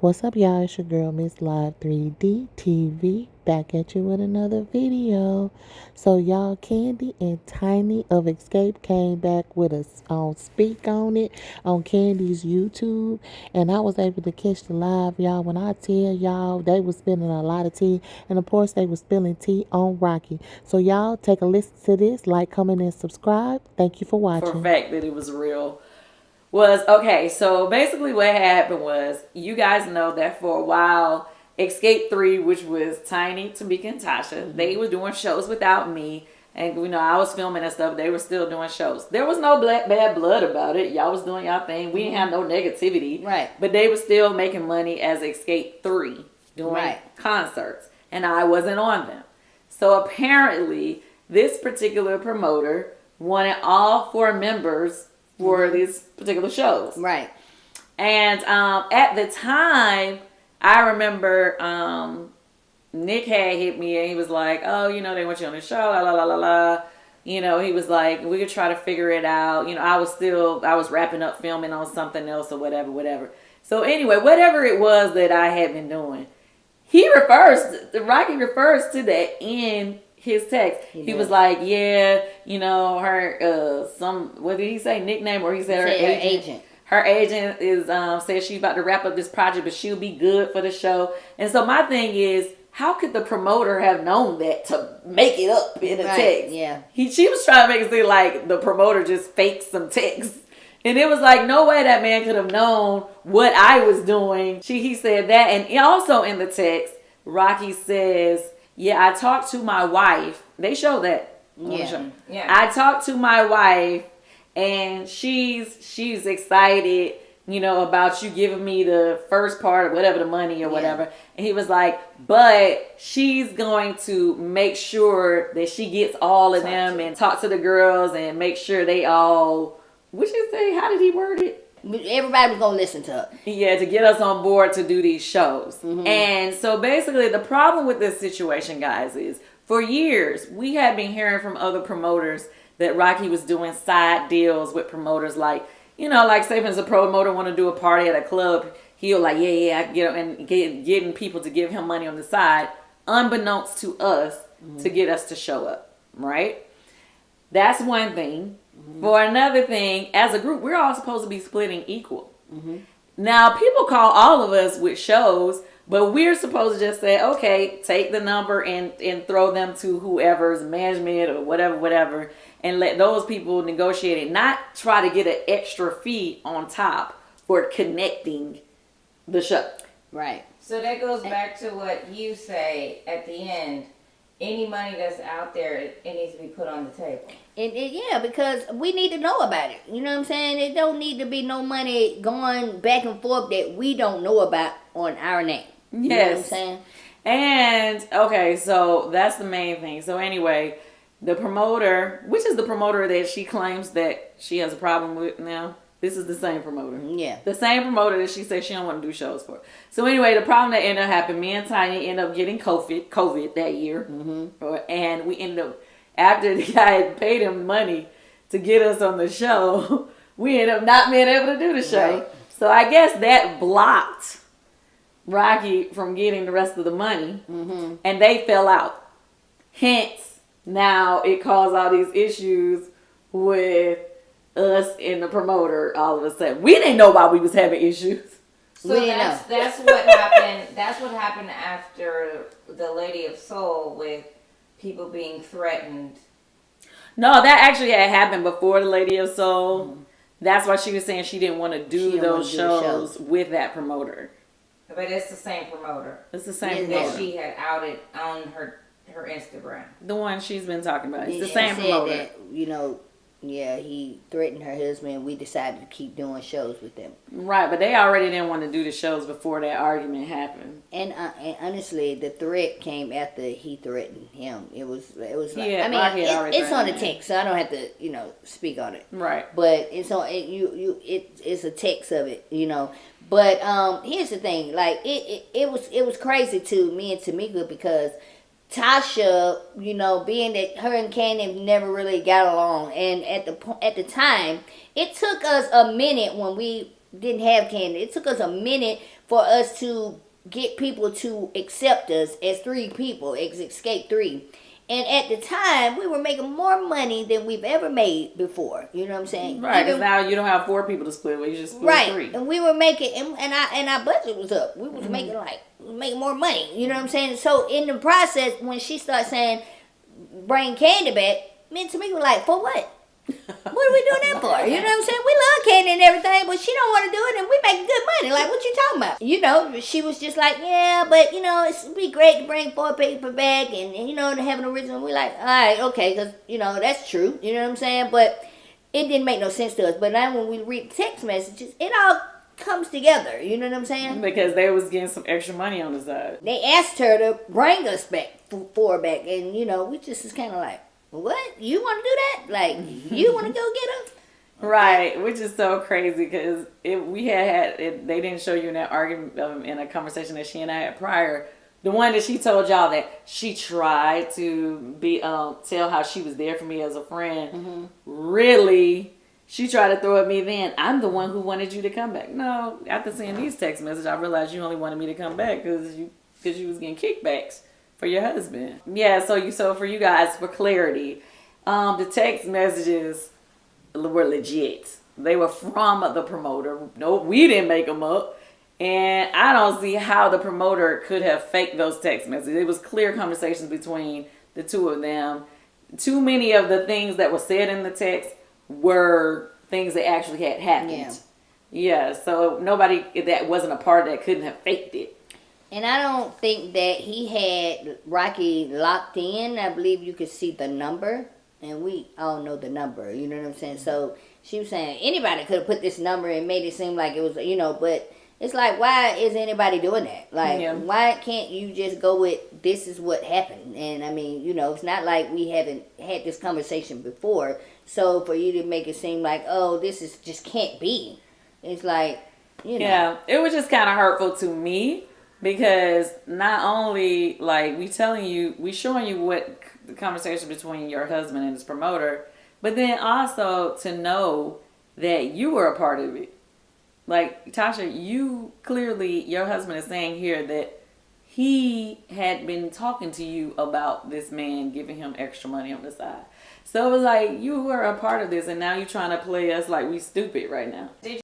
What's up, y'all? It's your girl, Miss Live 3D TV, back at you with another video. So, y'all, Kandi and Tiny of Xscape came back with us on Speak on it on Kandi's YouTube, and I was able to catch the live, y'all. When I tell y'all, they was spilling a lot of tea, and of course, they was spilling tea on Rocky. So, y'all, take a listen to this, like, comment, and subscribe. Thank you for watching. For a fact that it was real. Okay, so basically what happened was, you guys know that for a while, Xscape 3, which was Tiny, Tamika, and Tasha, they were doing shows without me. And, I was filming and stuff. They were still doing shows. There was no bad blood about it. Y'all was doing y'all thing. We didn't have no negativity. Right. But they were still making money as Xscape 3, doing concerts. And I wasn't on them. So apparently, this particular promoter wanted all 4 members for these particular shows. Right. And at the time, I remember Nick had hit me and he was like, oh, they want you on the show, la la la la la. He was like, we could try to figure it out. I was wrapping up filming on something else or whatever. So anyway, whatever it was that I had been doing, Rocky refers to that in his text. He was like, yeah, her, what did he say, nickname, or he said her agent. Her agent is says she's about to wrap up this project, but she'll be good for the show. And so my thing is, how could the promoter have known that to make it up in a text? Yeah. She was trying to make it seem like the promoter just faked some text. And it was like, no way that man could have known what I was doing. He said that. And also in the text, Rocky says, yeah, I talked to my wife. They show that. Yeah. I talked to my wife, and she's excited, about you giving me the first part of whatever, the money or whatever. And he was like, but she's going to make sure that she gets all of them and talk to the girls and make sure they all, what you say? How did he word it? Everybody was going to listen to her. Yeah, to get us on board to do these shows. And so basically the problem with this situation, guys, is for years we had been hearing from other promoters that Rocky was doing side deals with promoters, like, like say if it's a promoter want to do a party at a club, he'll like, I getting people to give him money on the side, unbeknownst to us, to get us to show up, right? That's one thing. For another thing, as a group, we're all supposed to be splitting equal. Now, people call all of us with shows, but we're supposed to just say, okay, take the number and throw them to whoever's management or whatever, and let those people negotiate it. Not try to get an extra fee on top for connecting the show. Right. So that goes back to what you say at the end. Any money that's out there, it needs to be put on the table. Yeah, because we need to know about it. You know what I'm saying? It don't need to be no money going back and forth that we don't know about on our name. You know what I'm saying? And, okay, so that's the main thing. So anyway, the promoter, which is the promoter that she claims that she has a problem with now. This is the same promoter. Yeah. The same promoter that she said she don't want to do shows for. So anyway, the problem that ended up happening, me and Tiny ended up getting COVID that year. And we ended up, after the guy had paid him money to get us on the show, we ended up not being able to do the show. Right. So I guess that blocked Rocky from getting the rest of the money. And they fell out. Hence, now it caused all these issues with us and the promoter all of a sudden. We didn't know why we was having issues. So that's what happened. That's what happened after the Lady of Soul, with people being threatened. No, that actually had happened before the Lady of Soul. That's why she was saying she didn't want to do those shows with that promoter. But it's the same promoter. It's the same that promoter. she had outed on her Instagram. The one she's been talking about. It's the same promoter. That, he threatened her husband. We decided to keep doing shows with them. Right, but they already didn't want to do the shows before that argument happened. And honestly, the threat came after he threatened him. It was like, it's on the text, so I don't have to speak on it. Right. But it's on it's a text of it, But here's the thing, like it was crazy to me and Tamika, because Tasha, being that her and Kandi never really got along, and at the time, it took us a minute when we didn't have Kandi. It took us a minute for us to get people to accept us as 3 people, as Xscape 3. And at the time, we were making more money than we've ever made before. You know what I'm saying? Right, because now you don't have 4 people to split with. You just split right. 3. And we were making, and our budget was up. We was making making more money. You know what I'm saying? So in the process, when she started saying, bring Kandi back, me and Tamika were like, for what? What are we doing that for? You know what I'm saying? We love Kandi and everything, but she don't want to do it, and we make good money. Like, what you talking about? You know, she was just like, yeah, but, you know, it'd be great to bring 4 people back and you know, to have an original. We like, all right, okay, because, you know, that's true. You know what I'm saying? But it didn't make no sense to us. But now when we read text messages, it all comes together. You know what I'm saying? Because they was getting some extra money on the side. They asked her to bring us back, 4 back, and, you know, we just was kind of like, what? You want to do that? Like, you want to go get her? Right, which is so crazy because we had they didn't show you in that argument in a conversation that she and I had prior. The one that she told y'all that she tried to be tell how she was there for me as a friend. Really, she tried to throw at me. Then I'm the one who wanted you to come back. No, after seeing these text messages, I realized you only wanted me to come back because you was getting kickbacks for your husband. Yeah, so for you guys, for clarity, the text messages were legit. They were from the promoter. No, we didn't make them up. And I don't see how the promoter could have faked those text messages. It was clear conversations between the 2 of them. Too many of the things that were said in the text were things that actually had happened. Yeah, so nobody that wasn't a part of that couldn't have faked it. And I don't think that he had Rocky locked in. I believe you could see the number. And we all know the number. You know what I'm saying? So she was saying anybody could have put this number and made it seem like it was, you know, but it's like, why is anybody doing that? Like, why can't you just go with this is what happened? And I mean, you know, it's not like we haven't had this conversation before. So for you to make it seem like, oh, this is just can't be. It's like, you know. Yeah, it was just kind of hurtful to me. Because not only, like, we showing you what the conversation between your husband and his promoter, but then also to know that you were a part of it. Like, Tasha, you clearly, your husband is saying here that he had been talking to you about this man giving him extra money on the side. So it was like, you were a part of this, and now you're trying to play us like we stupid right now.